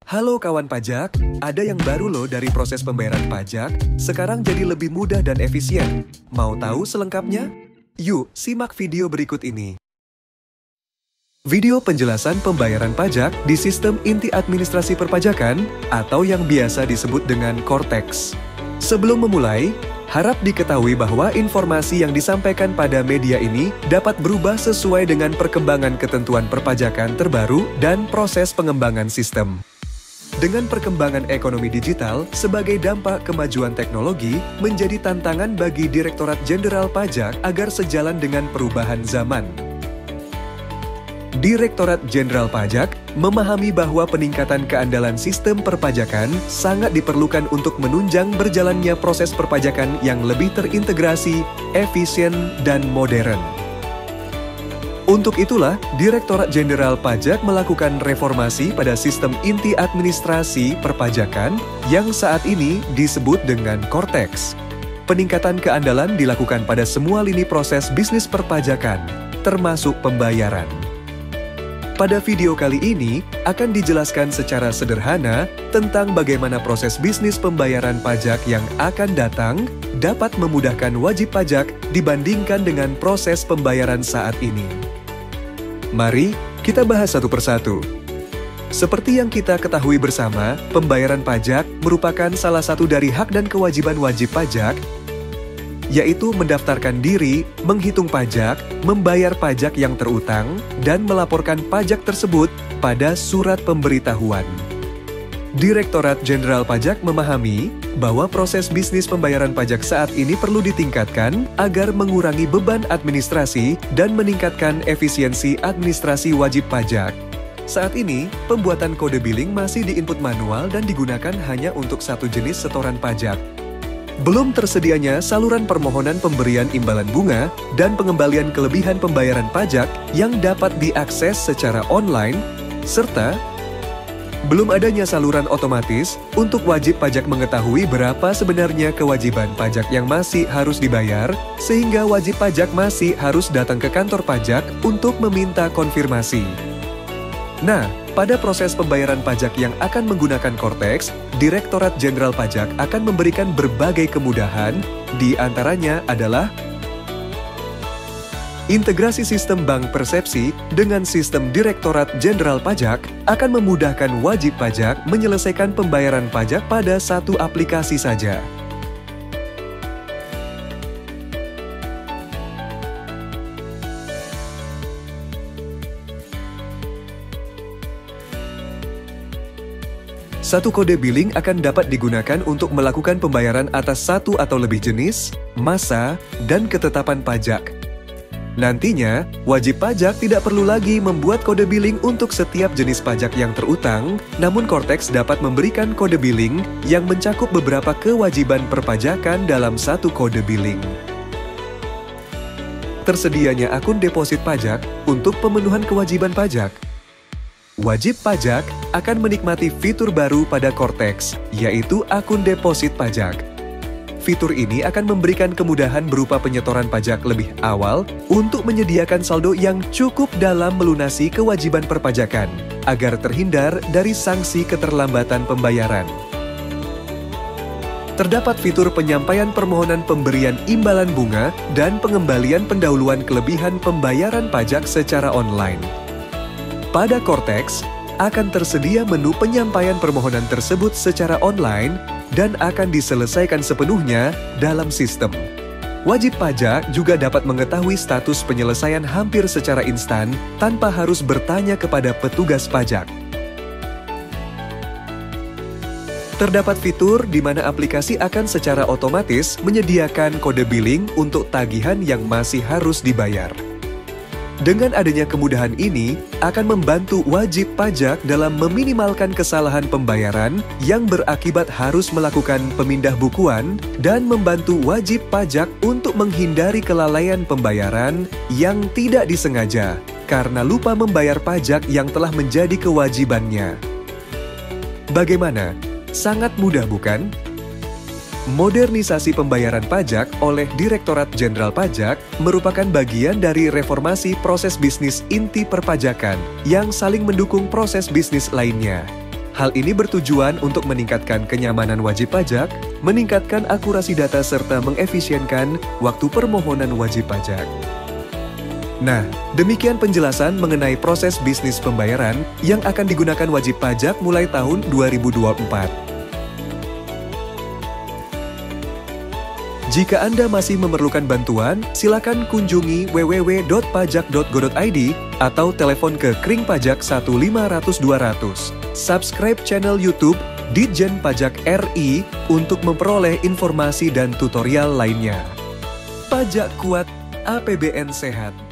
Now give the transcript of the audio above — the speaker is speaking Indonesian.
Halo kawan pajak, ada yang baru loh dari proses pembayaran pajak, sekarang jadi lebih mudah dan efisien. Mau tahu selengkapnya? Yuk, simak video berikut ini. Video penjelasan pembayaran pajak di sistem inti administrasi perpajakan atau yang biasa disebut dengan Cortex. Sebelum memulai, harap diketahui bahwa informasi yang disampaikan pada media ini dapat berubah sesuai dengan perkembangan ketentuan perpajakan terbaru dan proses pengembangan sistem. Dengan perkembangan ekonomi digital sebagai dampak kemajuan teknologi menjadi tantangan bagi Direktorat Jenderal Pajak agar sejalan dengan perubahan zaman. Direktorat Jenderal Pajak memahami bahwa peningkatan keandalan sistem perpajakan sangat diperlukan untuk menunjang berjalannya proses perpajakan yang lebih terintegrasi, efisien, dan modern. Untuk itulah, Direktorat Jenderal Pajak melakukan reformasi pada sistem inti administrasi perpajakan yang saat ini disebut dengan Cortex. Peningkatan keandalan dilakukan pada semua lini proses bisnis perpajakan, termasuk pembayaran. Pada video kali ini, akan dijelaskan secara sederhana tentang bagaimana proses bisnis pembayaran pajak yang akan datang dapat memudahkan wajib pajak dibandingkan dengan proses pembayaran saat ini. Mari kita bahas satu persatu. Seperti yang kita ketahui bersama, pembayaran pajak merupakan salah satu dari hak dan kewajiban wajib pajak, yaitu mendaftarkan diri, menghitung pajak, membayar pajak yang terutang, dan melaporkan pajak tersebut pada surat pemberitahuan. Direktorat Jenderal Pajak memahami bahwa proses bisnis pembayaran pajak saat ini perlu ditingkatkan agar mengurangi beban administrasi dan meningkatkan efisiensi administrasi wajib pajak. Saat ini, pembuatan kode billing masih diinput manual dan digunakan hanya untuk satu jenis setoran pajak. Belum tersedianya saluran permohonan pemberian imbalan bunga dan pengembalian kelebihan pembayaran pajak yang dapat diakses secara online, serta belum adanya saluran otomatis untuk wajib pajak mengetahui berapa sebenarnya kewajiban pajak yang masih harus dibayar, sehingga wajib pajak masih harus datang ke kantor pajak untuk meminta konfirmasi. Nah, pada proses pembayaran pajak yang akan menggunakan Cortex, Direktorat Jenderal Pajak akan memberikan berbagai kemudahan, di antaranya adalah integrasi sistem bank persepsi dengan sistem Direktorat Jenderal Pajak akan memudahkan wajib pajak menyelesaikan pembayaran pajak pada satu aplikasi saja. Satu kode billing akan dapat digunakan untuk melakukan pembayaran atas satu atau lebih jenis, masa, dan ketetapan pajak. Nantinya, wajib pajak tidak perlu lagi membuat kode billing untuk setiap jenis pajak yang terutang, namun Cortex dapat memberikan kode billing yang mencakup beberapa kewajiban perpajakan dalam satu kode billing. Tersedianya akun deposit pajak untuk pemenuhan kewajiban pajak. Wajib pajak akan menikmati fitur baru pada Cortex, yaitu akun deposit pajak. Fitur ini akan memberikan kemudahan berupa penyetoran pajak lebih awal untuk menyediakan saldo yang cukup dalam melunasi kewajiban perpajakan, agar terhindar dari sanksi keterlambatan pembayaran. Terdapat fitur penyampaian permohonan pemberian imbalan bunga dan pengembalian pendahuluan kelebihan pembayaran pajak secara online. Pada Cortex, akan tersedia menu penyampaian permohonan tersebut secara online dan akan diselesaikan sepenuhnya dalam sistem. Wajib pajak juga dapat mengetahui status penyelesaian hampir secara instan tanpa harus bertanya kepada petugas pajak. Terdapat fitur di mana aplikasi akan secara otomatis menyediakan kode billing untuk tagihan yang masih harus dibayar. Dengan adanya kemudahan ini, akan membantu wajib pajak dalam meminimalkan kesalahan pembayaran yang berakibat harus melakukan pemindah bukuan dan membantu wajib pajak untuk menghindari kelalaian pembayaran yang tidak disengaja karena lupa membayar pajak yang telah menjadi kewajibannya. Bagaimana? Sangat mudah, bukan? Modernisasi pembayaran pajak oleh Direktorat Jenderal Pajak merupakan bagian dari reformasi proses bisnis inti perpajakan yang saling mendukung proses bisnis lainnya. Hal ini bertujuan untuk meningkatkan kenyamanan wajib pajak, meningkatkan akurasi data serta mengefisienkan waktu permohonan wajib pajak. Nah, demikian penjelasan mengenai proses bisnis pembayaran yang akan digunakan wajib pajak mulai tahun 2024. Jika Anda masih memerlukan bantuan, silakan kunjungi www.pajak.go.id atau telepon ke Kring Pajak 1500200. Subscribe channel YouTube Ditjen Pajak RI untuk memperoleh informasi dan tutorial lainnya. Pajak kuat, APBN sehat.